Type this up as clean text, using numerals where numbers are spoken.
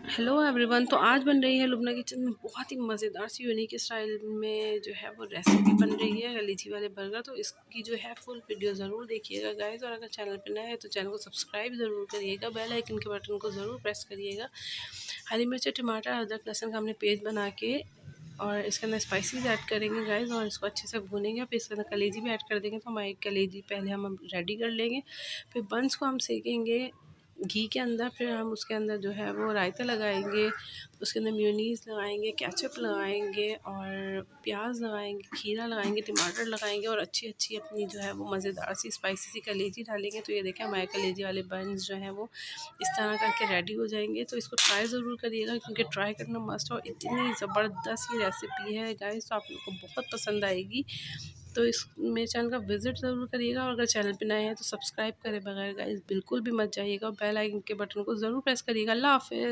Hello everyone. तो आज बन रही है लुबना किचन में बहुत ही मज़ेदार सी यूनिक स्टाइल में जो है वो रेसिपी बन रही है कलेजी वाले बर्गर। तो इसकी जो है फुल वीडियो ज़रूर देखिएगा गाइस। और अगर चैनल पर नया है तो चैनल को सब्सक्राइब ज़रूर करिएगा, बेल आइकन के बटन को ज़रूर प्रेस करिएगा। हरी मिर्च, टमाटर, अदरक, लहसुन का हमने पेस्ट बना के और इसके अंदर स्पाइसेस ऐड करेंगे गाइस और इसको अच्छे से भूनेंगे। फिर इसके अंदर कलेजी भी ऐड कर देंगे। तो हमारी कलेजी पहले हम रेडी कर लेंगे, फिर बंस को हम सेकेंगे घी के अंदर। फिर हम उसके अंदर जो है वो रायता लगाएंगे, उसके अंदर मेयोनीज़ लगाएंगे, केचप लगाएंगे और प्याज लगाएंगे, खीरा लगाएंगे, टमाटर लगाएंगे और अच्छी अच्छी अपनी जो है वो मज़ेदार सी स्पाइसी सी कलेजी डालेंगे। तो ये देखें हमारे कलेजी वाले बंस जो हैं वो इस तरह करके रेडी हो जाएंगे। तो इसको ट्राई ज़रूर करिएगा क्योंकि ट्राई करना मस्ट और इतनी ज़बरदस्त ये रेसिपी है गाइस, तो आप लोग को बहुत पसंद आएगी। तो इस मेरे चैनल का विज़िट ज़रूर करिएगा और अगर चैनल पे नए हैं तो सब्सक्राइब करे बगैर गाइस बिल्कुल भी मत जाइएगा। बेल आइकन के बटन को ज़रूर प्रेस करिएगा। अल्लाह हाफ़िज़।